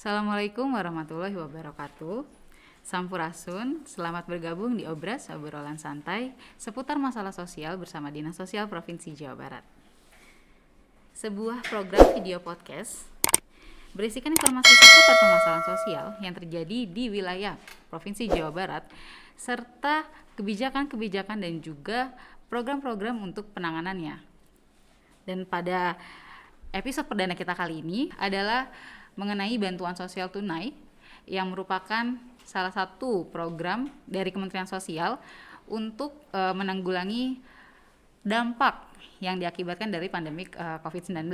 Assalamualaikum warahmatullahi wabarakatuh. Sampurasun, selamat bergabung di Obras obrolan santai seputar masalah sosial bersama Dinas Sosial Provinsi Jawa Barat. Sebuah program video podcast berisikan informasi seputar permasalahan sosial yang terjadi di wilayah Provinsi Jawa Barat serta kebijakan-kebijakan dan juga program-program untuk penanganannya. Dan pada episode perdana kita kali ini adalah mengenai bantuan sosial tunai yang merupakan salah satu program dari Kementerian Sosial untuk menanggulangi dampak yang diakibatkan dari pandemi COVID-19.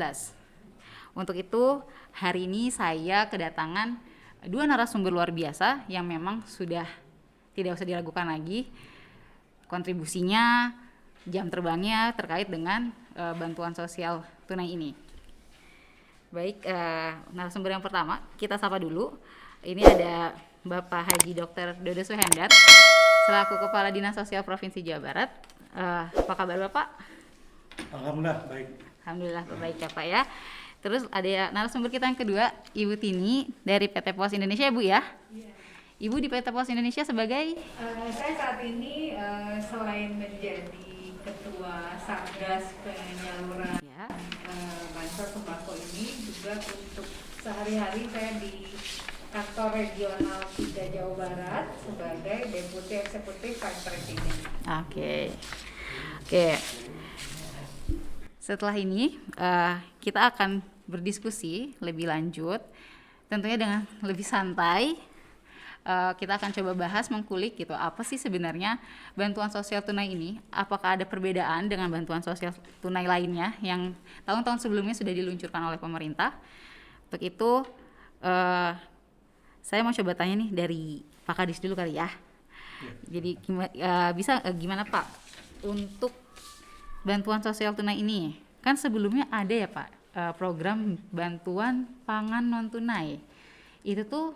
Untuk itu, hari ini saya kedatangan dua narasumber luar biasa yang memang sudah tidak usah diragukan lagi kontribusinya, jam terbangnya terkait dengan bantuan sosial tunai ini. Baik, narasumber yang pertama kita sapa dulu. Ini ada Bapak Haji Dr. Dodo Suhendar selaku Kepala Dinas Sosial Provinsi Jawa Barat. Apa kabar Bapak? Alhamdulillah baik. Alhamdulillah baik ya Pak ya. Terus ada narasumber kita yang kedua, Ibu Tini dari PT Pos Indonesia, Bu ya? Iya. Ibu di PT Pos Indonesia sebagai? Saya saat ini selain menjadi Ketua Satgas penyaluran bansos sembako ini, juga untuk sehari-hari saya di kantor regional 3 Jawa Barat sebagai Deputi Eksekutif Vice President. Oke. Setelah ini kita akan berdiskusi lebih lanjut, tentunya dengan lebih santai. Kita akan coba bahas, mengkulik gitu, apa sih sebenarnya bantuan sosial tunai ini, apakah ada perbedaan dengan bantuan sosial tunai lainnya yang tahun-tahun sebelumnya sudah diluncurkan oleh pemerintah. Untuk itu saya mau coba tanya nih dari Pak Kadis dulu kali ya. Jadi gimana Pak untuk bantuan sosial tunai ini? Kan sebelumnya ada ya Pak program bantuan pangan non tunai. Itu tuh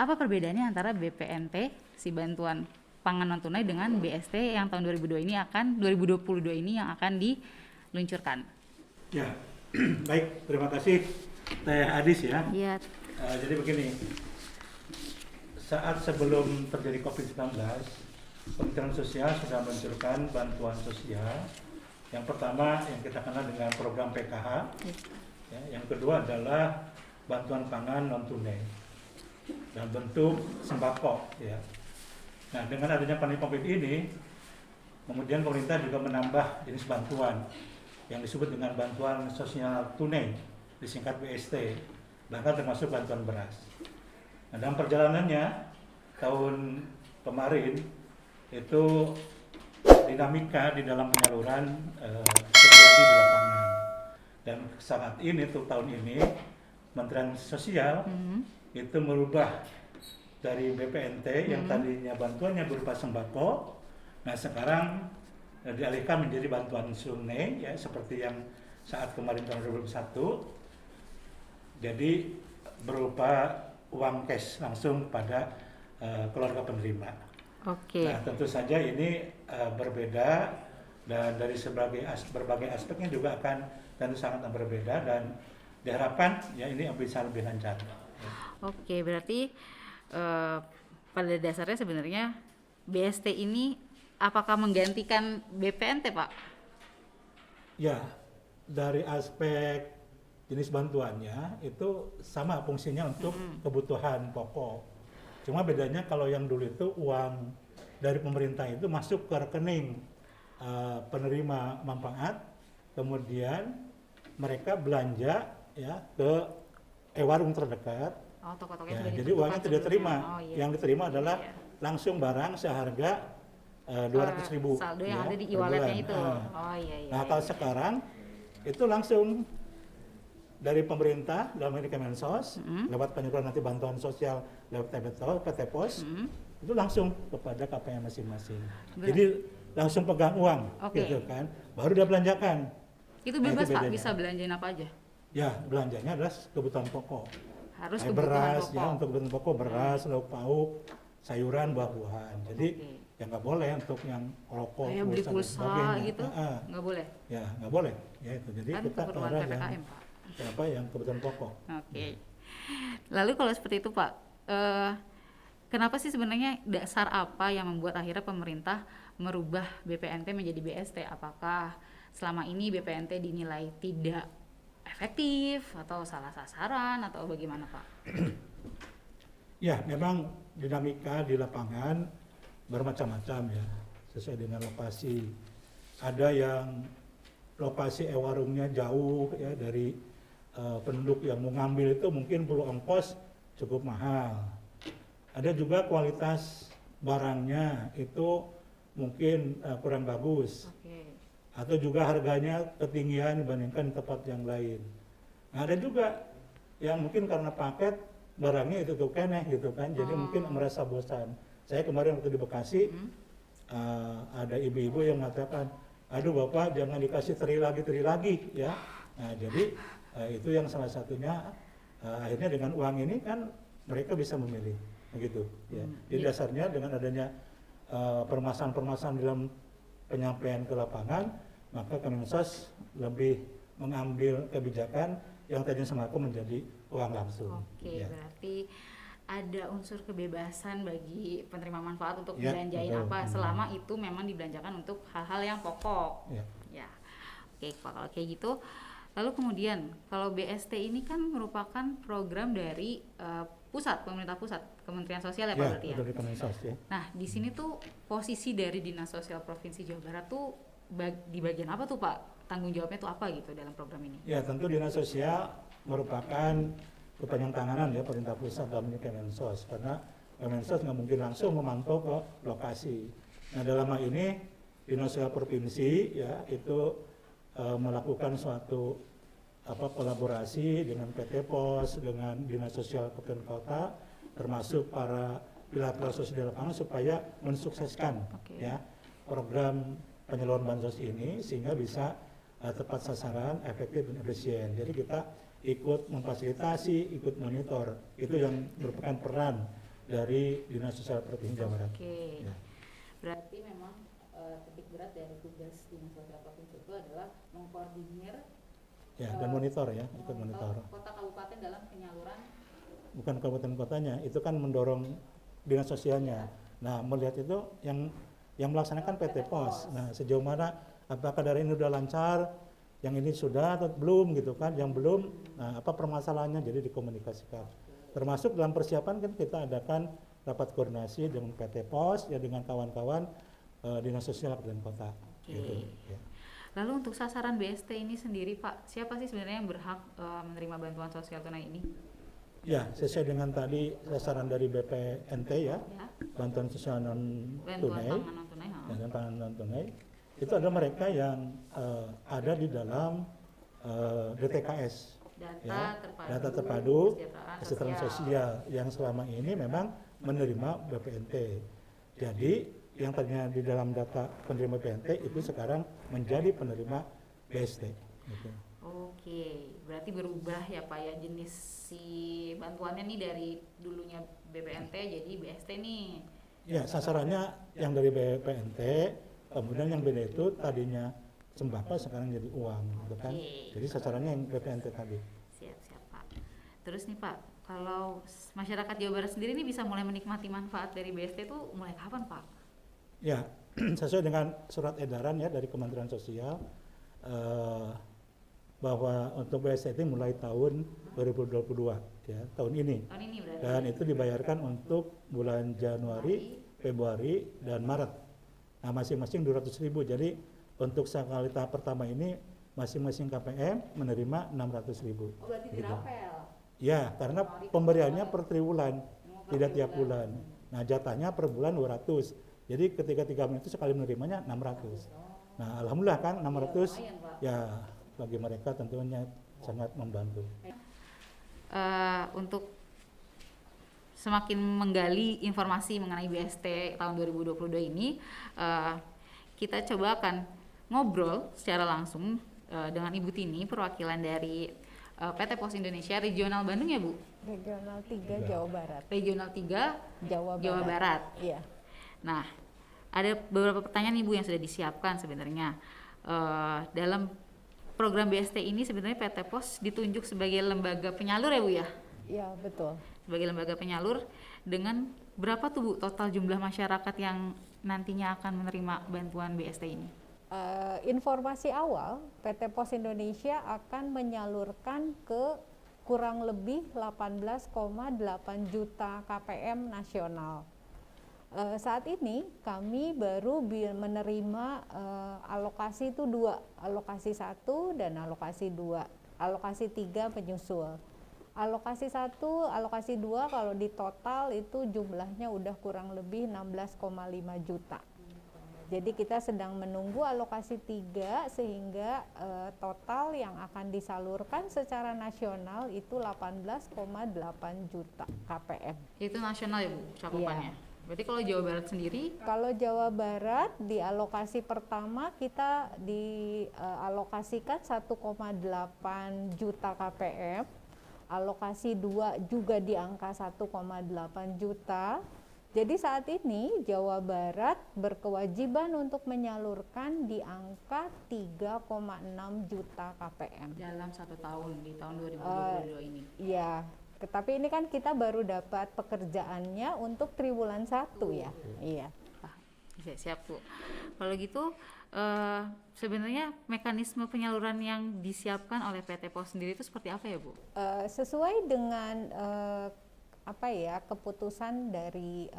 apa perbedaannya antara BPNT si bantuan pangan non tunai dengan BST yang tahun 2022 ini yang akan diluncurkan? Ya, baik, terima kasih Teh Adis ya. Iya. Jadi begini, saat sebelum terjadi COVID-19, Kementerian Sosial sudah meluncurkan bantuan sosial. Yang pertama yang kita kenal dengan program PKH, ya, yang kedua adalah bantuan pangan non tunai dalam bentuk sembako ya. Nah, dengan adanya pandemi Covid ini, kemudian pemerintah juga menambah jenis bantuan yang disebut dengan bantuan sosial tunai, disingkat BST, bahkan termasuk bantuan beras. Nah, dalam perjalanannya tahun kemarin itu dinamika di dalam penyaluran terjadi di lapangan. Dan saat ini tuh tahun ini Kementerian Sosial itu merubah dari BPNT yang tadinya bantuannya berupa sembako, nah sekarang dialihkan menjadi bantuan tunai ya, seperti yang saat kemarin tahun 2021, jadi berupa uang cash langsung pada keluarga penerima. Oke. Nah, tentu saja ini berbeda, dan dari berbagai aspeknya juga akan tentu sangat berbeda, dan diharapkan ya ini bisa lebih lancar. Oke, berarti pada dasarnya sebenarnya BST ini apakah menggantikan BPNT, Pak? Ya, dari aspek jenis bantuannya itu sama fungsinya untuk kebutuhan pokok. Cuma bedanya kalau yang dulu itu uang dari pemerintah itu masuk ke rekening penerima manfaat, kemudian mereka belanja ya ke warung terdekat. Oh, toko-tokonya Ya, sudah jadi uangnya tidak diterima. Oh, iya. Yang diterima adalah langsung barang seharga 200.000. Saldo yang ya, ada di per e-walletnya bulan. itu. Oh iya. Nah, kalau sekarang itu langsung dari pemerintah dalam ini Kemensos lewat penyaluran nanti bantuan sosial lewat PT Pos itu langsung kepada KPM masing-masing. Jadi langsung pegang uang, gitu kan. Baru dia belanjakan. Itu bebas Nah, itu Pak, bisa belanjain apa aja? Ya, belanjanya adalah kebutuhan pokok. Harus Kayak kebutuhan beras, pokok. ya untuk kebutuhan pokok beras, lauk pauk, sayuran, buah-buahan. Jadi ya nggak boleh untuk yang rokok, Kayak beli dan pulsa sebagainya. gitu, nggak boleh? Ya nggak boleh. Ya itu. Jadi Kan kita keperluan arah PPKM, Pak. yang kebutuhan pokok. Oke. Lalu kalau seperti itu Pak, kenapa sih sebenarnya dasar apa yang membuat akhirnya pemerintah merubah BPNT menjadi BST? Apakah selama ini BPNT dinilai tidak efektif atau salah sasaran atau bagaimana Pak? Ya, memang dinamika di lapangan bermacam-macam ya, sesuai dengan lokasi. Ada yang lokasi warungnya jauh ya dari penduduk yang mau ngambil itu mungkin perlu ongkos cukup mahal. Ada juga kualitas barangnya itu mungkin kurang bagus. Atau juga harganya ketinggian dibandingkan tempat yang lain. Nah, ada juga yang mungkin karena paket barangnya itu tuh keneh gitu kan, jadi mungkin merasa bosan. Saya kemarin waktu di Bekasi ada ibu-ibu yang mengatakan, aduh Bapak jangan dikasih teri lagi ya. Nah, jadi itu yang salah satunya akhirnya dengan uang ini kan mereka bisa memilih begitu ya. Jadi dasarnya dengan adanya permasalahan-permasalahan dalam penyampaian ke lapangan, maka Kemensos lebih mengambil kebijakan yang tadinya sembako menjadi uang langsung. Oke, ya. berarti ada unsur kebebasan bagi penerima manfaat untuk Ya, belanjain betul. apa selama itu memang dibelanjakan untuk hal-hal yang pokok. Ya. Oke, Pak, kalau kayak gitu. Lalu kemudian kalau BST ini kan merupakan program dari pusat, pemerintah pusat, Kementerian Sosial ya Pak berarti ya. Dari Kemensos ya. Nah, di sini tuh posisi dari Dinas Sosial Provinsi Jawa Barat tuh di bagian apa tuh Pak? Tanggung jawabnya tuh apa gitu dalam program ini? Ya, tentu Dinas Sosial merupakan kepanjang tanganan ya pemerintah pusat dalam Kemensos, karena Kemensos nggak mungkin langsung memantau ke lokasi. Nah, dalam hal ini Dinas Sosial Provinsi ya itu melakukan suatu kolaborasi dengan PT Pos, dengan Dinas Sosial Kabupaten Kota, termasuk para pilar-pilar sosial di lapangan supaya mensukseskan ya program penyaluran bansos ini sehingga bisa tepat sasaran, efektif dan efisien. Jadi kita ikut memfasilitasi, ikut monitor. Itu yang merupakan peran dari Dinas Sosial Provinsi Jawa Barat. Oke. Ya. Berarti memang titik berat dari tugas Dinas Sosial Provinsi itu adalah mengkoordinir Dan monitor ya, ikut monitor. kota kabupaten dalam penyaluran. Bukan kabupaten kotanya, itu kan mendorong dinas sosialnya. Nah, melihat itu yang melaksanakan PT Pos. Nah, sejauh mana apakah dari ini sudah lancar, yang ini sudah atau belum gitu kan, yang belum, nah apa permasalahannya jadi dikomunikasikan. Termasuk dalam persiapan kan kita adakan rapat koordinasi dengan PT Pos ya dengan kawan-kawan dinas sosial kabupaten kota. Gitu, ya. Lalu untuk sasaran BST ini sendiri Pak, siapa sih sebenarnya yang berhak menerima bantuan sosial tunai ini? Ya, sesuai dengan tadi sasaran dari BPNT ya, bantuan sosial non tunai, bantuan pangan non tunai, itu adalah mereka yang ada di dalam DTKS, data terpadu kesejahteraan sosial yang selama ini memang menerima BPNT. Jadi yang tadinya di dalam data penerima BPNT itu sekarang menjadi penerima BST. Gitu. Oke, berarti berubah ya Pak ya jenis si bantuannya nih dari dulunya BPNT jadi BST nih. Ya, sasarannya yang dari BPNT, kemudian yang beda itu tadinya sembako sekarang jadi uang, gitu kan? Jadi sasarannya yang BPNT tadi. Siap Pak. Terus nih Pak, kalau masyarakat Jawa Barat sendiri nih bisa mulai menikmati manfaat dari BST itu mulai kapan Pak? Ya, sesuai dengan surat edaran ya dari Kementerian Sosial. Bahwa untuk BST mulai tahun 2022 ya, tahun ini. Berarti. Dan itu dibayarkan untuk bulan Januari, Februari dan Maret. Nah, masing-masing 200.000. Jadi untuk sekali tahap pertama ini masing-masing KPM menerima 600.000. Oh, berarti gitu. dirapel. Ya, karena pemberiannya per triwulan, tidak tiap bulan. Nah, jatahnya per bulan 200. Jadi ketika 3 bulan itu sekali menerimanya 600. Nah, alhamdulillah kan 600 ya bagi mereka tentunya sangat membantu. Untuk semakin menggali informasi mengenai BST tahun 2022 ini, kita coba akan ngobrol secara langsung dengan Ibu Tini, perwakilan dari PT Pos Indonesia Regional Bandung ya Bu? Regional 3 Jawa Barat. Regional 3 Jawa Barat. Iya. Nah, ada beberapa pertanyaan Ibu yang sudah disiapkan sebenarnya. Dalam program BST ini sebenarnya PT Pos ditunjuk sebagai lembaga penyalur ya Bu ya? Iya, betul. Sebagai lembaga penyalur, dengan berapa tuh Bu total jumlah masyarakat yang nantinya akan menerima bantuan BST ini? Informasi awal, PT Pos Indonesia akan menyalurkan ke kurang lebih 18,8 juta KPM nasional. Saat ini kami baru menerima alokasi itu 2, alokasi 1 dan alokasi 2, alokasi 3 penyusul. Alokasi 1, alokasi 2 kalau di total itu jumlahnya udah kurang lebih 16,5 juta. Jadi kita sedang menunggu alokasi 3 sehingga total yang akan disalurkan secara nasional itu 18,8 juta KPM. Itu nasional ya Bu cakupannya? Iya. Berarti kalau Jawa Barat sendiri? Kalau Jawa Barat di alokasi pertama kita dialokasikan 1,8 juta KPM. Alokasi 2 juga di angka 1,8 juta. Jadi saat ini Jawa Barat berkewajiban untuk menyalurkan di angka 3,6 juta KPM. Dalam 1 tahun, di tahun 2022 ini? Iya, tetapi ini kan kita baru dapat pekerjaannya untuk triwulan 1 ya. Iya. Oke, siap Bu. Kalau gitu sebenarnya mekanisme penyaluran yang disiapkan oleh PT Pos sendiri itu seperti apa ya Bu? Sesuai dengan keputusan dari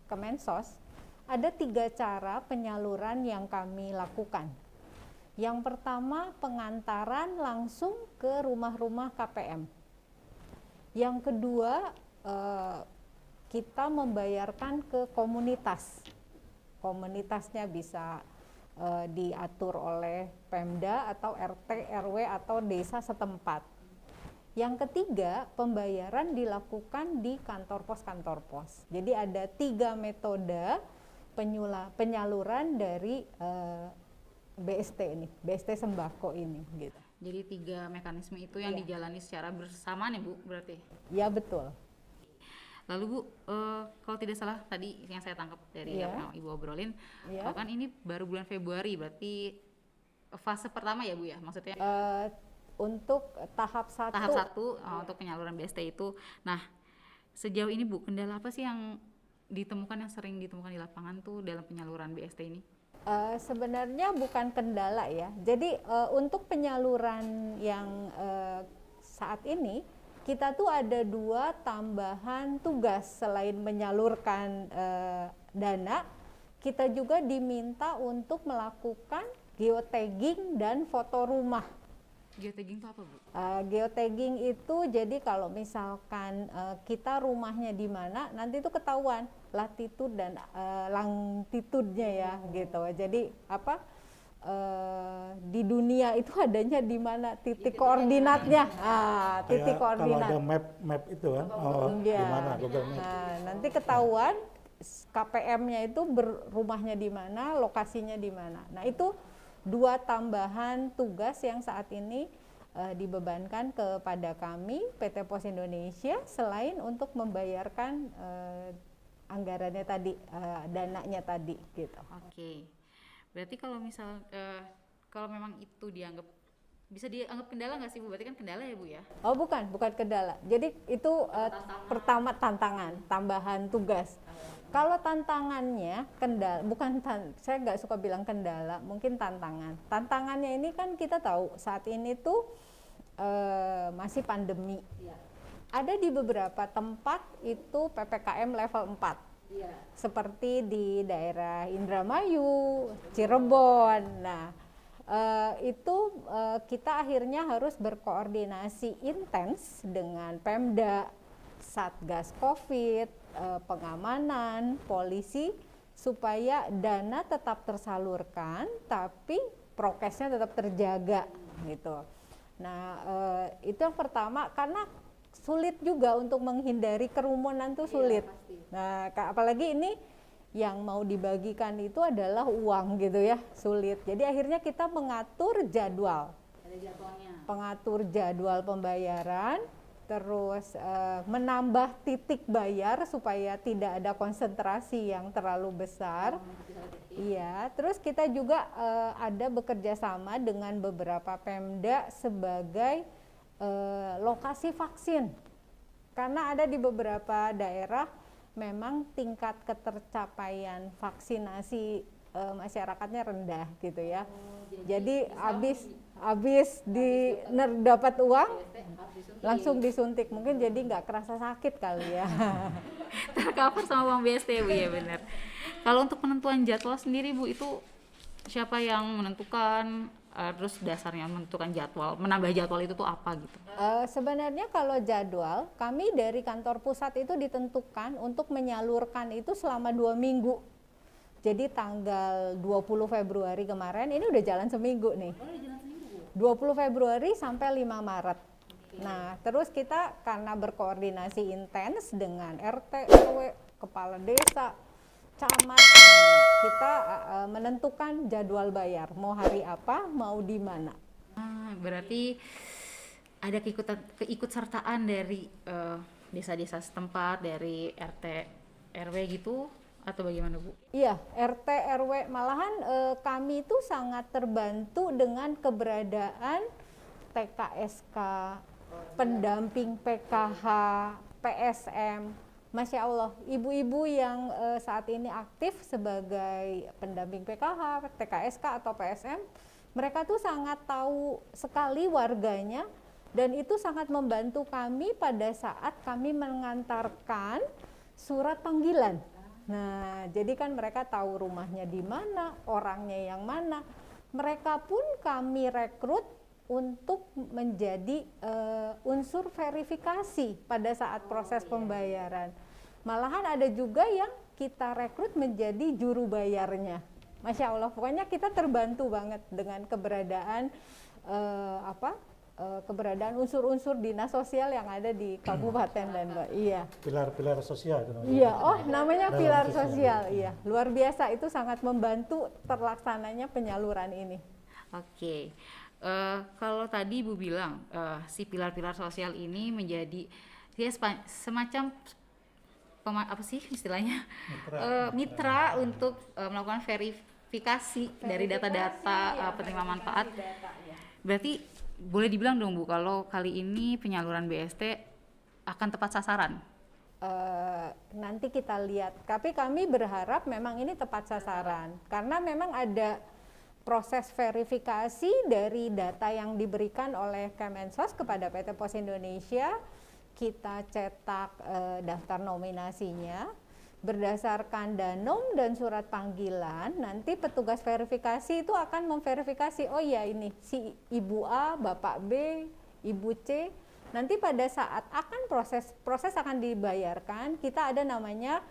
Kemensos, ada 3 cara penyaluran yang kami lakukan. Yang pertama, pengantaran langsung ke rumah-rumah KPM. Yang kedua, kita membayarkan ke komunitas. Komunitasnya bisa diatur oleh Pemda atau RT, RW atau desa setempat. Yang ketiga, pembayaran dilakukan di kantor pos. Jadi ada 3 metode penyaluran dari BST ini, BST sembako ini gitu. Jadi 3 mekanisme itu yang dijalani secara bersamaan ya Bu berarti? Ya betul. Lalu Bu, kalau tidak salah tadi yang saya tangkap dari apa yang Ibu obrolin, kan ini baru bulan Februari, berarti fase pertama ya Bu ya, maksudnya? Untuk tahap 1. Tahap 1 untuk penyaluran BST itu. Nah, sejauh ini Bu, kendala apa sih yang ditemukan, yang sering ditemukan di lapangan tuh dalam penyaluran BST ini? Sebenarnya bukan kendala ya. Jadi untuk penyaluran yang saat ini kita tuh ada 2 tambahan tugas selain menyalurkan dana, kita juga diminta untuk melakukan geotagging dan foto rumah. Geotagging itu apa Bu? Geotagging itu jadi kalau misalkan kita rumahnya di mana, nanti itu ketahuan latitude dan longitude-nya ya gitu. Jadi di dunia itu adanya di mana titik koordinatnya. Titik koordinat. Kalau ada map itu kan, di mana Google Map. Nanti ketahuan KPM-nya itu rumahnya di mana, lokasinya di mana. Nah, itu 2 tambahan tugas yang saat ini dibebankan kepada kami PT Pos Indonesia selain untuk membayarkan anggarannya tadi, dananya tadi gitu. Oke. Berarti kalau misal kalau memang itu bisa dianggap kendala nggak sih Bu? Berarti kan kendala ya Bu ya? Oh bukan kendala. Jadi itu pertama tantangan, tambahan tugas. Kalau tantangannya saya nggak suka bilang kendala, mungkin tantangan. Tantangannya ini kan kita tahu saat ini tuh masih pandemi. Ya. Ada di beberapa tempat itu PPKM level 4. Ya. Seperti di daerah Indramayu, Cirebon. Nah, itu kita akhirnya harus berkoordinasi intens dengan Pemda, Satgas Covid, pengamanan, polisi, supaya dana tetap tersalurkan tapi prokesnya tetap terjaga gitu. Nah, itu yang pertama, karena sulit juga untuk menghindari kerumunan tuh sulit. Nah, apalagi ini yang mau dibagikan itu adalah uang gitu ya, sulit. Jadi akhirnya kita mengatur jadwal. Ada jadwalnya. Pengatur jadwal pembayaran, terus menambah titik bayar supaya tidak ada konsentrasi yang terlalu besar. Iya, terus kita juga ada bekerja sama dengan beberapa Pemda sebagai lokasi vaksin. Karena ada di beberapa daerah memang tingkat ketercapaian vaksinasi masyarakatnya rendah gitu ya. Jadi habis dapat uang langsung disuntik, mungkin jadi nggak kerasa sakit kali ya. Tercover sama uang BST, Bu, ya benar. Kalau untuk penentuan jadwal sendiri, Bu, itu siapa yang menentukan? Terus dasarnya menentukan jadwal, menambah jadwal itu tuh apa gitu? Sebenarnya kalau jadwal kami dari kantor pusat itu ditentukan untuk menyalurkan itu selama 2 minggu. Jadi tanggal 20 Februari kemarin ini udah jalan seminggu nih. 20 Februari sampai 5 Maret. Nah, terus kita karena berkoordinasi intens dengan RT, RW, kepala desa, camat, kita menentukan jadwal bayar, mau hari apa, mau di mana. Berarti ada keikutsertaan dari desa-desa setempat, dari RT, RW gitu, atau bagaimana, Bu? Iya, RT, RW, malahan kami itu sangat terbantu dengan keberadaan TKSK, pendamping PKH, PSM. Masya Allah, ibu-ibu yang saat ini aktif sebagai pendamping PKH, TKSK atau PSM, mereka tuh sangat tahu sekali warganya dan itu sangat membantu kami pada saat kami mengantarkan surat panggilan. Nah, jadi kan mereka tahu rumahnya di mana, orangnya yang mana. Mereka pun kami rekrut untuk menjadi unsur verifikasi pada saat proses pembayaran. Malahan ada juga yang kita rekrut menjadi juru bayarnya. Masya Allah, pokoknya kita terbantu banget dengan keberadaan keberadaan unsur-unsur dinas sosial yang ada di Kabupaten dan iya. Pilar-pilar sosial itu namanya. Iya, namanya pilar sosial. Iya, luar biasa, itu sangat membantu terlaksananya penyaluran ini. Oke. Kalau tadi Ibu bilang si pilar-pilar sosial ini menjadi semacam apa sih istilahnya mitra untuk melakukan verifikasi dari data-data penerima manfaat. Berarti boleh dibilang dong, Bu, kalau kali ini penyaluran BST akan tepat sasaran? Nanti kita lihat. Tapi kami berharap memang ini tepat sasaran karena memang ada proses verifikasi dari data yang diberikan oleh Kemensos kepada PT Pos Indonesia. Kita cetak daftar nominasinya berdasarkan danom dan surat panggilan. Nanti petugas verifikasi itu akan memverifikasi, oh ya ini si Ibu A, Bapak B, Ibu C. Nanti pada saat akan proses akan dibayarkan, kita ada namanya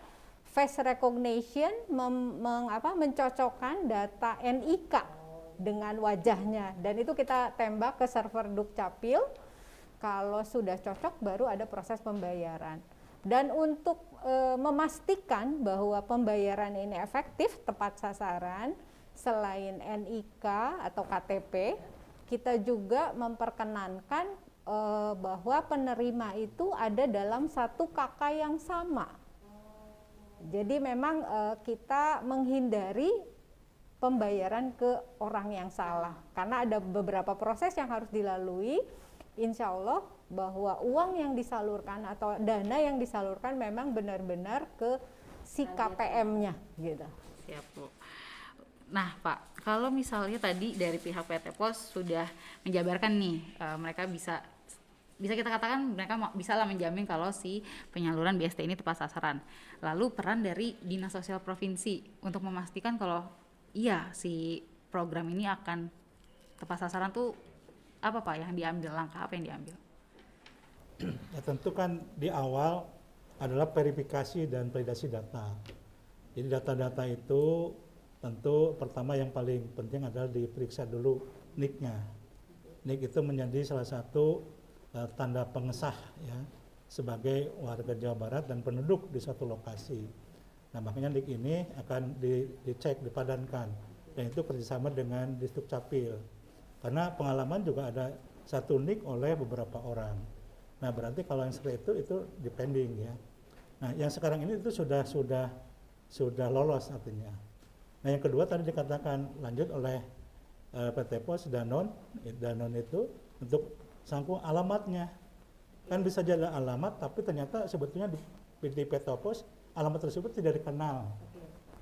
face recognition, mencocokkan data NIK dengan wajahnya, dan itu kita tembak ke server Dukcapil. Kalau sudah cocok baru ada proses pembayaran. Dan untuk memastikan bahwa pembayaran ini efektif, tepat sasaran, selain NIK atau KTP, kita juga memperkenankan bahwa penerima itu ada dalam satu KK yang sama. Jadi memang kita menghindari pembayaran ke orang yang salah karena ada beberapa proses yang harus dilalui. Insya Allah bahwa uang yang disalurkan atau dana yang disalurkan memang benar-benar ke si KPM-nya gitu. Siap, Bu. Nah, Pak, kalau misalnya tadi dari pihak PT Pos sudah menjabarkan nih, mereka bisa kita katakan mereka bisa lah menjamin kalau si penyaluran BST ini tepat sasaran. Lalu peran dari Dinas Sosial Provinsi untuk memastikan kalau iya si program ini akan tepat sasaran tuh apa Pak yang diambil, langkah apa yang diambil? Ya, tentu kan di awal adalah verifikasi dan validasi data. Jadi data-data itu tentu pertama yang paling penting adalah diperiksa dulu NIK-nya. NIK itu menjadi salah satu tanda pengesah ya sebagai warga Jawa Barat dan penduduk di suatu lokasi. Nah, makanya NIK ini akan dicek, dipadankan, dan itu kerjasama dengan Dukcapil. Karena pengalaman juga ada satu NIK oleh beberapa orang. Nah, berarti kalau yang seperti itu depending ya. Nah, yang sekarang ini itu sudah lolos artinya. Nah, yang kedua tadi dikatakan lanjut oleh PT Pos Danon itu untuk sangkung alamatnya. Kan bisa jadi alamat, tapi ternyata sebetulnya di Petopos alamat tersebut tidak dikenal.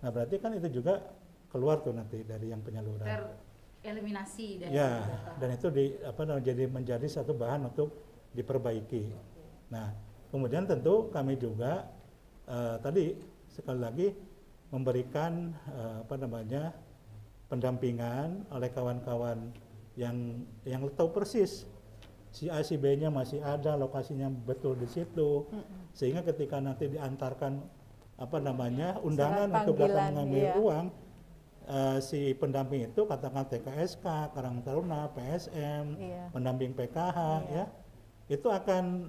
Nah berarti kan itu juga keluar tuh nanti dari yang penyaluran. Tereliminasi dari Ya, data. dan itu menjadi satu bahan untuk diperbaiki. Nah, kemudian tentu kami juga tadi sekali lagi memberikan pendampingan oleh kawan-kawan yang tahu persis si A si B-nya masih ada, lokasinya betul di situ, sehingga ketika nanti diantarkan undangan Surat untuk datang panggilan, mengambil iya. uang, si pendamping itu katakan TKSK, Karang Taruna, PSM, Iya. pendamping PKH, Iya. ya, itu akan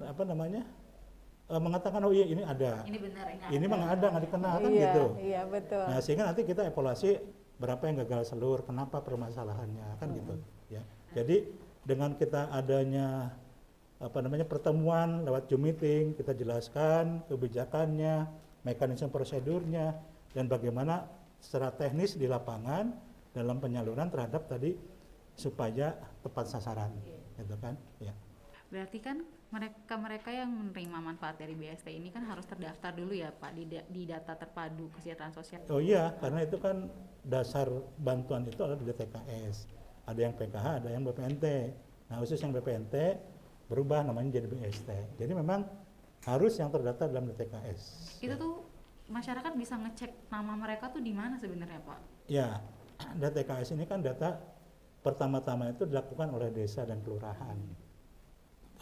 mengatakan oh iya ini ada, Ini benar, ini memang ada nggak dikenal kan Iya, gitu. iya betul. Nah sehingga nanti kita evaluasi berapa yang gagal seluruh, kenapa permasalahannya kan gitu, ya. Jadi dengan kita adanya pertemuan lewat Zoom meeting, kita jelaskan kebijakannya, mekanisme prosedurnya, dan bagaimana secara teknis di lapangan dalam penyaluran terhadap tadi supaya tepat sasaran, gitu kan? Ya. Berarti kan mereka yang menerima manfaat dari BST ini kan harus terdaftar dulu ya Pak di data terpadu kesejahteraan sosial. Oh iya, karena itu kan dasar bantuan itu adalah di DTKS. Ada yang PKH, ada yang BPNT. Nah khusus yang BPNT berubah namanya jadi BST. Jadi memang harus yang terdaftar dalam DTKS. Itu tuh masyarakat bisa ngecek nama mereka tuh di mana sebenarnya Pak? Ya, DTKS ini kan data pertama-tama itu dilakukan oleh desa dan kelurahan.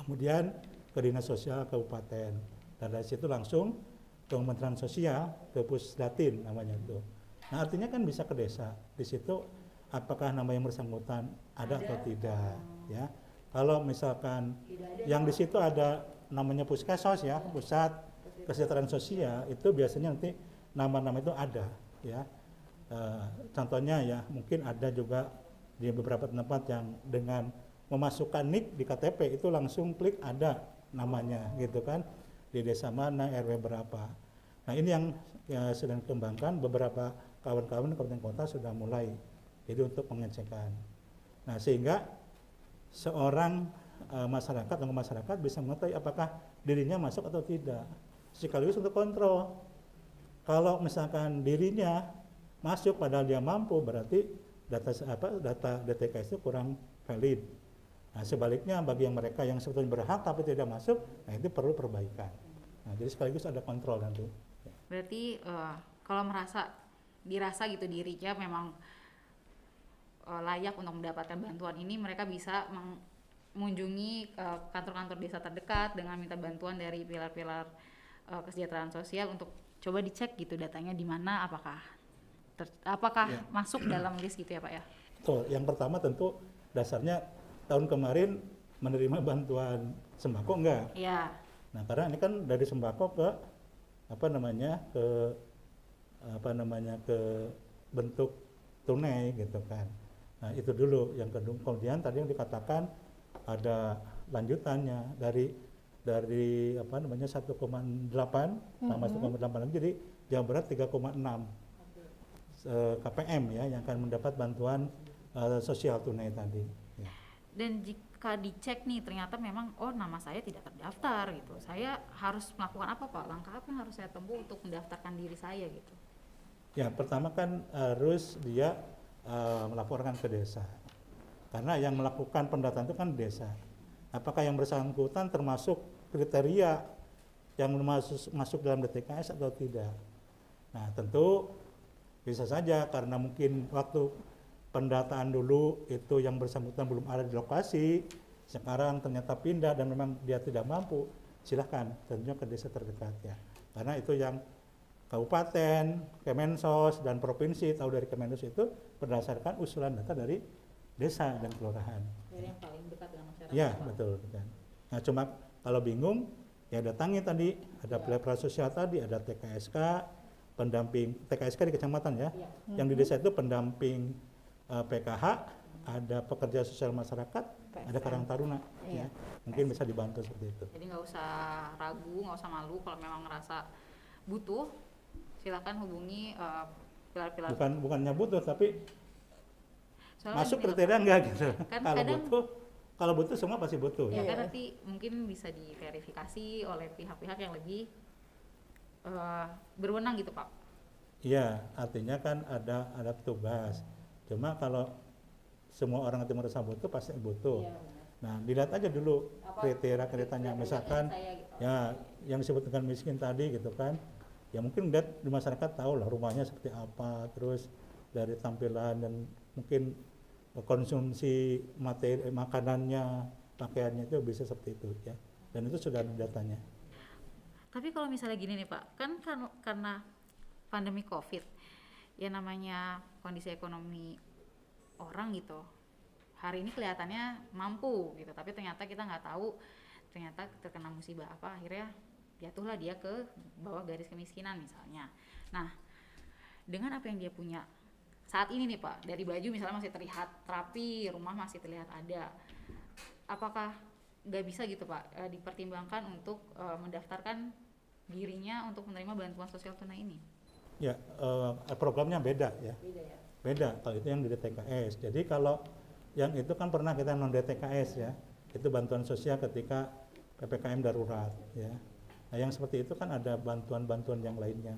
Kemudian ke Dinas Sosial Kabupaten. Dan dari situ langsung ke Kementerian Sosial, ke Pusdatin namanya itu. Nah artinya kan bisa ke desa. Di situ apakah nama yang bersangkutan ada atau tidak, ya. Kalau misalkan yang di situ ada namanya Puskesos ya, Pusat Kesejahteraan Sosial, itu biasanya nanti nama-nama itu ada, ya. Contohnya ya, mungkin ada juga di beberapa tempat yang dengan memasukkan NIK di KTP itu langsung klik ada namanya, gitu kan, di desa mana, RW berapa. Nah ini yang sedang dikembangkan, beberapa kawan-kawan kabupaten kota sudah mulai. Jadi untuk pengecekan. Nah sehingga seorang masyarakat atau masyarakat bisa mengetahui apakah dirinya masuk atau tidak. Sekaligus untuk kontrol. Kalau misalkan dirinya masuk padahal dia mampu, berarti data DTKS itu kurang valid. Nah sebaliknya bagi yang mereka yang sebetulnya berhak tapi tidak masuk, nah itu perlu perbaikan. Nah jadi sekaligus ada kontrol nanti. Berarti kalau dirasa gitu dirinya memang layak untuk mendapatkan bantuan ini, mereka bisa mengunjungi kantor-kantor desa terdekat dengan minta bantuan dari pilar-pilar kesejahteraan sosial untuk coba dicek gitu datanya di mana, apakah Ya. masuk dalam list gitu ya Pak ya. Betul. Yang pertama tentu dasarnya tahun kemarin menerima bantuan sembako enggak? Iya. Nah karena ini kan dari sembako ke ke bentuk tunai gitu kan. Nah itu dulu yang kedua. Kemudian tadi yang dikatakan ada lanjutannya dari 1,8 tambah 1,8 lagi, jadi Jawa Barat 3,6 KPM ya yang akan mendapat bantuan sosial tunai tadi. Ya. Dan jika dicek nih ternyata memang nama saya tidak terdaftar gitu, saya harus melakukan apa Pak? Langkah apa yang harus saya tempuh untuk mendaftarkan diri saya gitu? Ya pertama kan harus dia melaporkan ke desa, karena yang melakukan pendataan itu kan desa. Apakah yang bersangkutan termasuk kriteria yang masuk dalam DTKS atau tidak? Nah tentu bisa saja karena mungkin waktu pendataan dulu itu yang bersangkutan belum ada di lokasi, sekarang ternyata pindah dan memang dia tidak mampu, silahkan tentunya ke desa terdekat ya. Karena itu yang kabupaten, Kemensos, dan provinsi tahu dari Kemensos itu berdasarkan usulan data dari desa dan kelurahan. Dari yang paling dekat dengan masyarakat. Ya betul kan. Nah cuma kalau bingung ya datangi tadi ada pilar sosial tadi, ada TKSK, pendamping TKSK di kecamatan ya. Yang di desa itu pendamping PKH, ada pekerja sosial masyarakat, ada Karang Taruna. Ya. Mungkin bisa dibantu seperti itu. Jadi nggak usah ragu, nggak usah malu kalau memang ngerasa butuh, silakan hubungi pilar-pilar. Bukannya butuh tapi Soalnya masuk gini loh, kriteria enggak gitu. kan Kalau kadang butuh Kalau butuh semua pasti butuh. Ya Iya. kan nanti mungkin bisa diverifikasi oleh pihak-pihak yang lebih berwenang gitu Pak. Iya, artinya kan ada petugas. Cuma kalau semua orang itu merasa butuh pasti butuh. Iya, Nah, dilihat aja dulu kriteria-kriterianya. Misalkan gitu. ya yang disebut dengan miskin tadi gitu kan. Ya mungkin lihat di masyarakat tahu lah rumahnya seperti apa, terus dari tampilan dan mungkin konsumsi materi makanannya, pakaiannya itu bisa seperti itu ya. Dan itu sudah ada datanya. Tapi kalau misalnya gini nih Pak, kan karena pandemi COVID, ya namanya kondisi ekonomi orang gitu, hari ini kelihatannya mampu gitu, tapi ternyata kita nggak tahu, ternyata terkena musibah apa, akhirnya jatuhlah dia ke bawah garis kemiskinan misalnya. Nah, dengan apa yang dia punya saat ini nih Pak, dari baju misalnya masih terlihat rapi, rumah masih terlihat ada, apakah nggak bisa gitu Pak dipertimbangkan untuk mendaftarkan dirinya untuk menerima bantuan sosial tunai ini? Ya, programnya beda ya. Beda kalau itu yang di DTKS. Jadi kalau yang itu kan pernah kita non DTKS ya, itu bantuan sosial ketika PPKM darurat ya. Nah yang seperti itu kan ada bantuan-bantuan yang lainnya.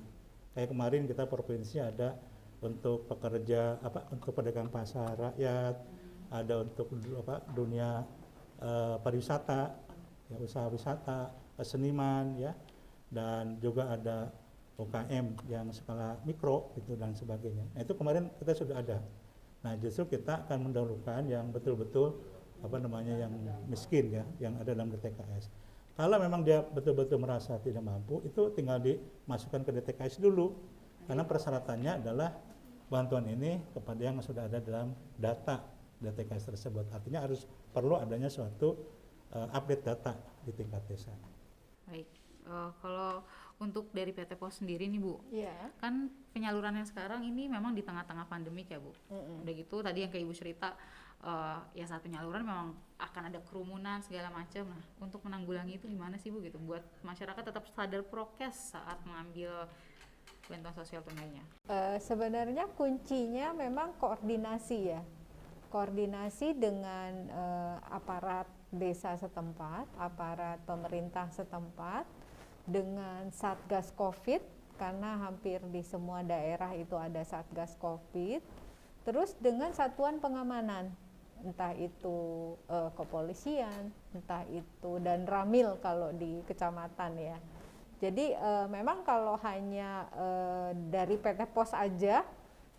Kayak kemarin kita provinsi ada untuk pekerja untuk pedagang pasar rakyat, ada untuk dunia pariwisata, ya, usaha wisata, seniman ya, dan juga ada UKM yang skala mikro gitu dan sebagainya. Nah, itu kemarin kita sudah ada. Nah, justru kita akan mendahulukan yang betul-betul yang miskin ya, yang ada dalam DTKS. Kalau memang dia betul-betul merasa tidak mampu, itu tinggal dimasukkan ke DTKS dulu. Karena persyaratannya adalah bantuan ini kepada yang sudah ada dalam data DTKS tersebut. Artinya perlu adanya suatu update data di tingkat desa. Baik, kalau untuk dari PT POS sendiri nih Bu, Iya. kan penyalurannya sekarang ini memang di tengah-tengah pandemik ya Bu. Udah gitu tadi yang kayak Ibu cerita, ya saat penyaluran memang akan ada kerumunan segala macam. Nah, untuk menanggulangi itu gimana sih Bu gitu, buat masyarakat tetap sadar prokes saat mengambil bantuan sosial tunainya? Sebenarnya kuncinya memang koordinasi ya, koordinasi dengan aparat desa setempat, aparat pemerintah setempat, dengan Satgas Covid, karena hampir di semua daerah itu ada Satgas Covid, terus dengan satuan pengamanan, entah itu kepolisian, entah itu dan Ramil kalau di kecamatan ya. Jadi memang kalau hanya dari PT POS aja,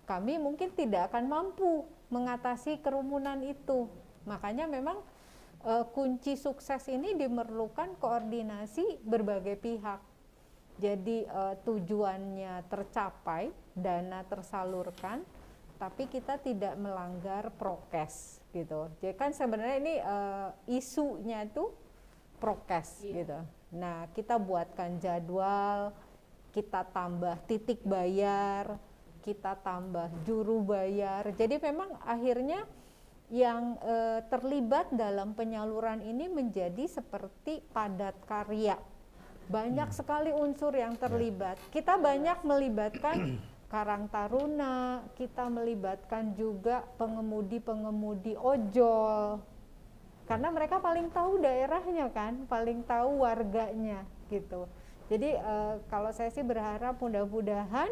kami mungkin tidak akan mampu mengatasi kerumunan itu. Makanya memang kunci sukses ini dimerlukan koordinasi berbagai pihak. Jadi tujuannya tercapai, dana tersalurkan, tapi kita tidak melanggar prokes gitu. Jadi kan sebenarnya ini isunya itu prokes gitu. Nah, kita buatkan jadwal, kita tambah titik bayar, kita tambah juru bayar. Jadi memang akhirnya yang terlibat dalam penyaluran ini menjadi seperti padat karya. Banyak sekali unsur yang terlibat. Kita banyak melibatkan Karang Taruna, kita melibatkan juga pengemudi-pengemudi ojol. Karena mereka paling tahu daerahnya kan, paling tahu warganya gitu. Jadi kalau saya sih berharap mudah-mudahan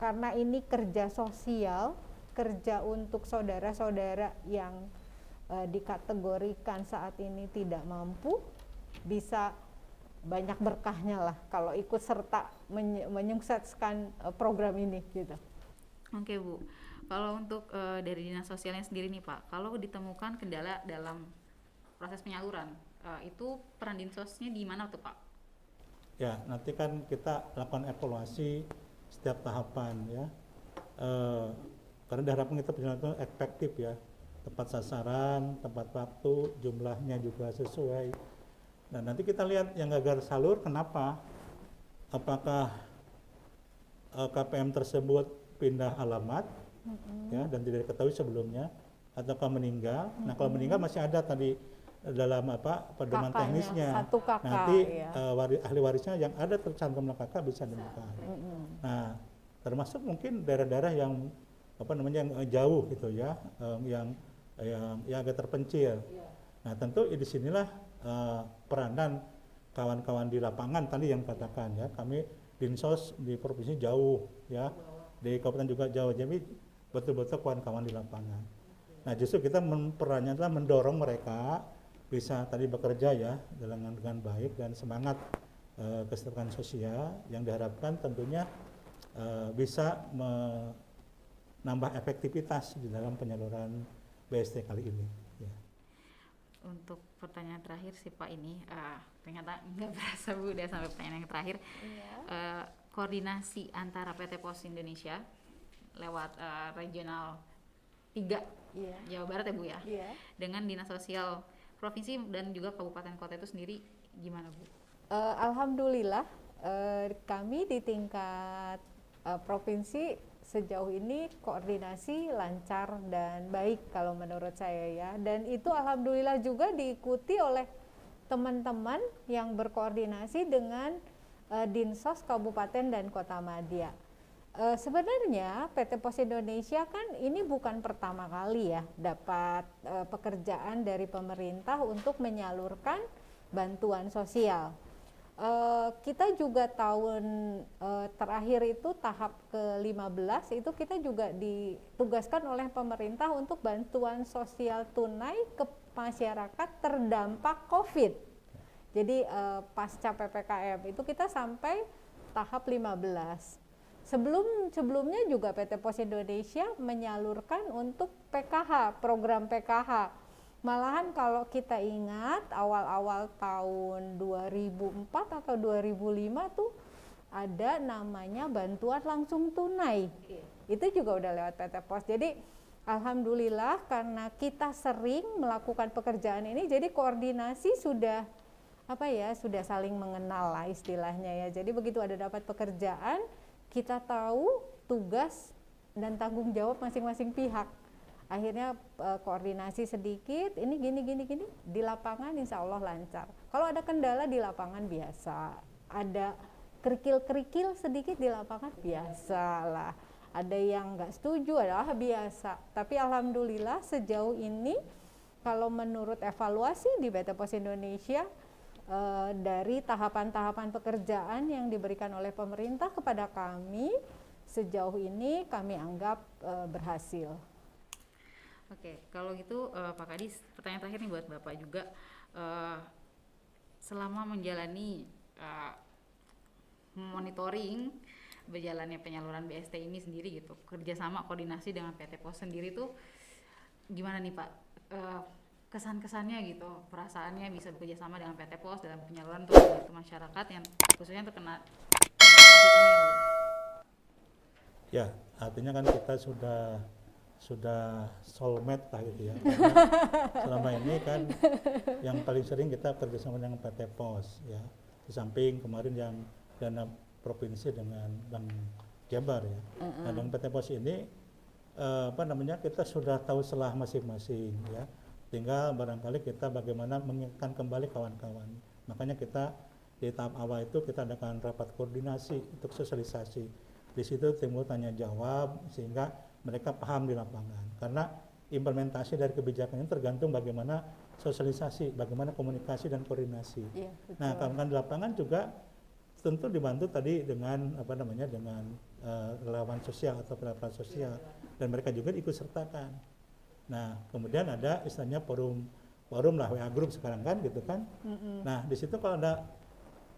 karena ini kerja sosial, kerja untuk saudara-saudara yang dikategorikan saat ini tidak mampu, bisa banyak berkahnya lah kalau ikut serta menyukseskan program ini gitu. Oke Bu, kalau untuk dari dinas sosialnya sendiri nih Pak, kalau ditemukan kendala dalam proses penyaluran, itu peran dinsosnya di mana tuh Pak? Ya, nanti kan kita lakukan evaluasi setiap tahapan ya. Karena diharapkan kita berjalan itu efektif ya, tepat sasaran, tepat waktu, jumlahnya juga sesuai. Nah nanti kita lihat yang gagal salur kenapa, apakah KPM tersebut pindah alamat ya dan tidak diketahui sebelumnya, ataukah meninggal. Nah kalau meninggal masih ada tadi dalam pedoman teknisnya, satu kakak, nanti ya. Ahli warisnya yang ada tercantum kakak bisa ditemukan. Nah termasuk mungkin daerah-daerah yang yang jauh gitu ya, yang yang agak terpencil. Nah tentu di sinilah peranan kawan-kawan di lapangan tadi yang katakan ya, kami Dinsos di provinsi jauh ya, di kabupaten juga jauh, jadi betul-betul kawan-kawan di lapangan. Nah justru kita perannya adalah mendorong mereka bisa tadi bekerja ya dengan baik dan semangat kesetaraan sosial yang diharapkan tentunya bisa menambah efektivitas di dalam penyaluran BST kali ini. Ya. Untuk pertanyaan terakhir sih Pak ini, ternyata nggak berasa Bu udah sampai pertanyaan yang terakhir. Koordinasi antara PT Pos Indonesia lewat regional 3 Jawa Barat ya Bu ya, dengan Dinas Sosial Provinsi dan juga Kabupaten Kota itu sendiri gimana Bu? Alhamdulillah kami di tingkat provinsi sejauh ini koordinasi lancar dan baik kalau menurut saya ya, dan itu alhamdulillah juga diikuti oleh teman-teman yang berkoordinasi dengan Dinsos Kabupaten dan Kota Madya. Sebenarnya PT Pos Indonesia kan ini bukan pertama kali ya dapat pekerjaan dari pemerintah untuk menyalurkan bantuan sosial. Kita juga tahun terakhir itu tahap ke-15 itu kita juga ditugaskan oleh pemerintah untuk bantuan sosial tunai ke masyarakat terdampak COVID. Jadi pasca PPKM itu kita sampai tahap 15. Sebelumnya juga PT Pos Indonesia menyalurkan untuk PKH, program PKH. Malahan kalau kita ingat awal-awal tahun 2004 atau 2005 tuh ada namanya bantuan langsung tunai. Itu juga udah lewat PT Pos. Jadi alhamdulillah karena kita sering melakukan pekerjaan ini, jadi koordinasi sudah sudah saling mengenal lah istilahnya ya. Jadi begitu ada dapat pekerjaan, kita tahu tugas dan tanggung jawab masing-masing pihak. Akhirnya koordinasi sedikit, ini gini di lapangan insya Allah lancar. Kalau ada kendala di lapangan biasa, ada kerikil-kerikil sedikit di lapangan biasa lah. Ada yang nggak setuju, adalah biasa. Tapi alhamdulillah sejauh ini kalau menurut evaluasi di PT Pos Indonesia dari tahapan-tahapan pekerjaan yang diberikan oleh pemerintah kepada kami, sejauh ini kami anggap berhasil. Oke, kalau gitu Pak Kadis, pertanyaan terakhir nih buat Bapak juga, selama menjalani monitoring berjalannya penyaluran BST ini sendiri gitu, kerjasama koordinasi dengan PT Pos sendiri tuh gimana nih Pak, kesan-kesannya gitu, perasaannya bisa bekerja sama dengan PT Pos dalam penyaluran untuk masyarakat yang khususnya terkena COVID ini? Ya, artinya kan kita sudah soulmate lah gitu ya. Karena selama ini kan yang paling sering kita kerjasama dengan PT Pos ya. Di samping kemarin yang dana provinsi dengan Bank Jabar ya. Nah dengan PT Pos ini kita sudah tahu celah masing-masing ya. Tinggal barangkali kita bagaimana mengingatkan kembali kawan-kawan. Makanya kita di tahap awal itu kita adakan rapat koordinasi untuk sosialisasi. Di situ timbul tanya jawab sehingga mereka paham di lapangan, karena implementasi dari kebijakan ini tergantung bagaimana sosialisasi, bagaimana komunikasi dan koordinasi. Iya, nah, kawan-kawan di lapangan juga tentu dibantu tadi dengan dengan relawan sosial atau pelaku sosial, dan mereka juga ikut sertakan. Nah, kemudian ada istilahnya forum lah, WA group sekarang kan gitu kan. Nah, di situ kalau ada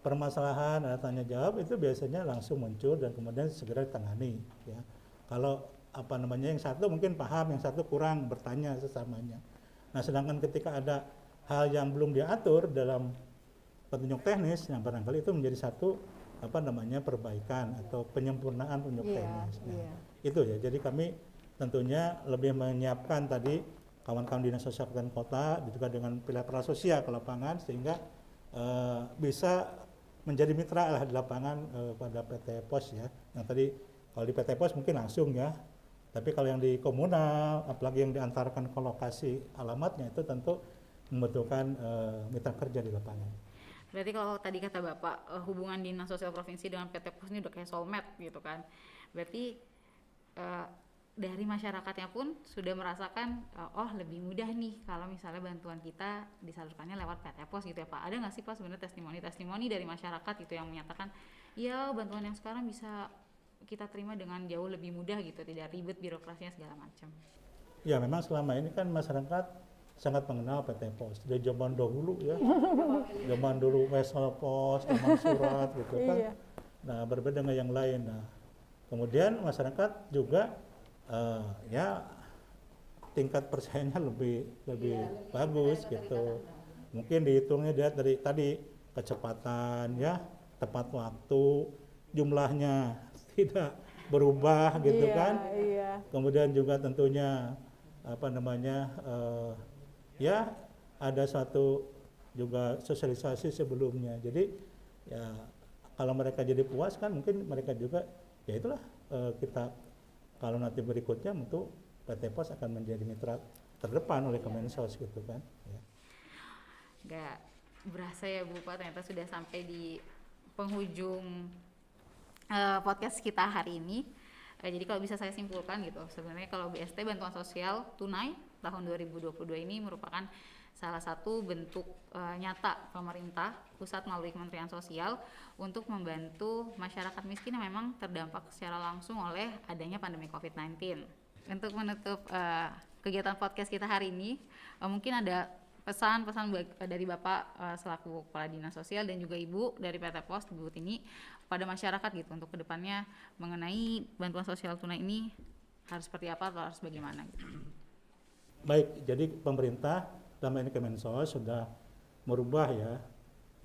permasalahan, ada tanya jawab itu biasanya langsung muncul dan kemudian segera ditangani ya. Kalau yang satu mungkin paham, yang satu kurang, bertanya sesamanya. Nah, sedangkan ketika ada hal yang belum diatur dalam petunjuk teknis, yang barangkali itu menjadi satu perbaikan atau penyempurnaan petunjuk teknis. Nah, itu ya. Jadi kami tentunya lebih menyiapkan tadi kawan-kawan dinas sosial kabupaten kota juga dengan pilar sosial ke lapangan sehingga bisa menjadi mitra lah di lapangan pada PT Pos ya. Yang tadi kalau di PT Pos mungkin langsung ya. Tapi kalau yang di komunal, apalagi yang diantarkan ke lokasi alamatnya, itu tentu membutuhkan mitra kerja di lapangan. Berarti kalau tadi kata Bapak, hubungan Dinas Sosial Provinsi dengan PT Pos ini udah kayak soulmate gitu kan. Berarti dari masyarakatnya pun sudah merasakan oh lebih mudah nih kalau misalnya bantuan kita disalurkannya lewat PT Pos gitu ya Pak. Ada nggak sih Pak sebenarnya testimoni dari masyarakat gitu yang menyatakan ya bantuan yang sekarang bisa kita terima dengan jauh lebih mudah gitu, tidak ribet birokrasinya segala macam. Ya memang selama ini kan masyarakat sangat mengenal PT Pos dari zaman dahulu ya, zaman dulu wesel pos, zaman surat gitu kan. Iya. Nah berbeda dengan yang lain. Nah kemudian masyarakat juga ya tingkat percayanya lebih bagus gitu. Mungkin dihitungnya dia dari tadi kecepatan ya, tepat waktu, jumlahnya tidak berubah gitu kan. Iya. Kemudian juga tentunya apa namanya ya ada suatu juga sosialisasi sebelumnya. Jadi ya kalau mereka jadi puas kan mungkin mereka juga ya itulah kita kalau nanti berikutnya tentu PT Pos akan menjadi mitra terdepan oleh Kemensos gitu kan. Ya. Gak berasa ya Bu Pak, ternyata sudah sampai di penghujung podcast kita hari ini. Jadi kalau bisa saya simpulkan gitu, sebenarnya kalau BST bantuan sosial tunai tahun 2022 ini merupakan salah satu bentuk nyata pemerintah pusat melalui Kementerian Sosial untuk membantu masyarakat miskin yang memang terdampak secara langsung oleh adanya pandemi COVID-19. Untuk menutup kegiatan podcast kita hari ini, mungkin ada pesan-pesan dari Bapak selaku Kepala Dinas Sosial dan juga Ibu dari PT Pos, Bu Tini, pada masyarakat gitu untuk kedepannya mengenai bantuan sosial tunai ini harus seperti apa atau harus bagaimana gitu. Baik, jadi pemerintah dalam ini Kemensos sudah merubah ya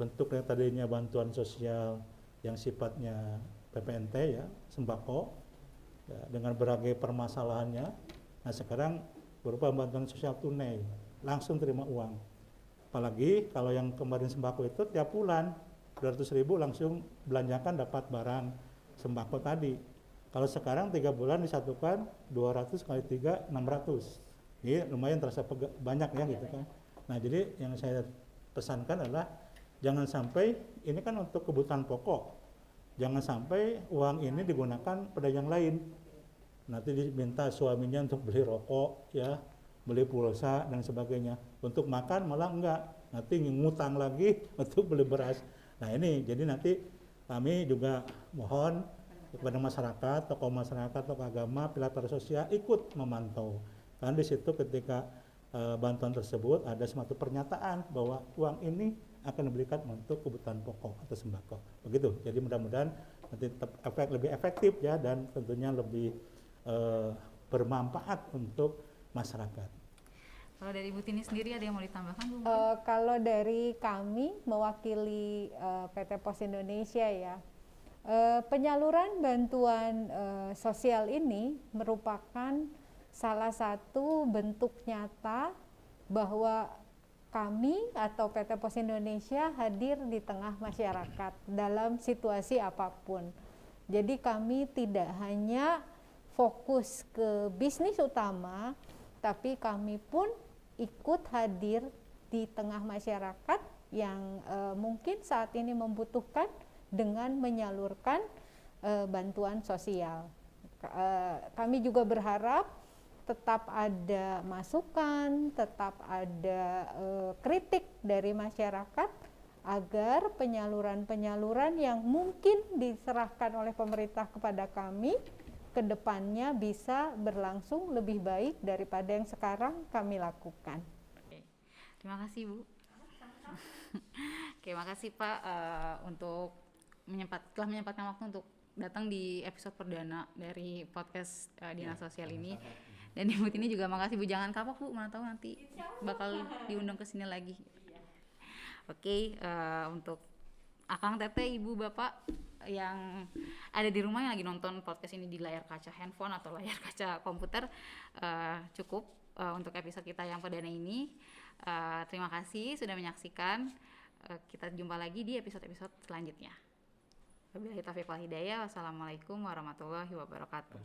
bentuk yang tadinya bantuan sosial yang sifatnya PPNT ya, sembako ya, dengan berbagai permasalahannya. Nah sekarang berupa bantuan sosial tunai, langsung terima uang. Apalagi kalau yang kemarin sembako itu tiap bulan 200.000 langsung belanjakan dapat barang sembako tadi. Kalau sekarang 3 bulan disatukan 200 kali 3 600. Ini lumayan terasa banyak ya gitu kan. Nah jadi yang saya pesankan adalah jangan sampai ini kan untuk kebutuhan pokok. Jangan sampai uang ini digunakan pada yang lain. Nanti diminta suaminya untuk beli rokok ya, beli pulsa dan sebagainya. Untuk makan malah enggak, nanti ngutang lagi untuk beli beras. Nah ini jadi nanti kami juga mohon kepada masyarakat, tokoh agama, pilar sosial ikut memantau. Karena di situ ketika bantuan tersebut ada suatu pernyataan bahwa uang ini akan diberikan untuk kebutuhan pokok atau sembako. Begitu. Jadi mudah-mudahan nanti tetap lebih efektif ya dan tentunya lebih bermanfaat untuk masyarakat. Kalau dari Bu Tini sendiri ada yang mau ditambahkan Bu? Kalau dari kami mewakili PT Pos Indonesia ya, penyaluran bantuan sosial ini merupakan salah satu bentuk nyata bahwa kami atau PT Pos Indonesia hadir di tengah masyarakat dalam situasi apapun. Jadi kami tidak hanya fokus ke bisnis utama, tapi kami pun ikut hadir di tengah masyarakat yang mungkin saat ini membutuhkan dengan menyalurkan bantuan sosial. Kami juga berharap tetap ada masukan, tetap ada kritik dari masyarakat agar penyaluran-penyaluran yang mungkin diserahkan oleh pemerintah kepada kami ke depannya bisa berlangsung lebih baik daripada yang sekarang kami lakukan. Oke. Terima kasih Bu. Oke, makasih Pak untuk telah menyempatkan waktu untuk datang di episode perdana dari podcast Dinas Sosial ini. Dan Ibu Tini juga makasih Bu, jangan kapok Bu, mana tahu nanti bakal diundang ke sini lagi. Oke, untuk Akang Teteh, Ibu Bapak yang ada di rumah yang lagi nonton podcast ini di layar kaca handphone atau layar kaca komputer, cukup untuk episode kita yang perdana ini. Terima kasih sudah menyaksikan. Kita jumpa lagi di episode-episode selanjutnya. Wabillahi taufiq wal hidayah. Wassalamualaikum warahmatullahi wabarakatuh.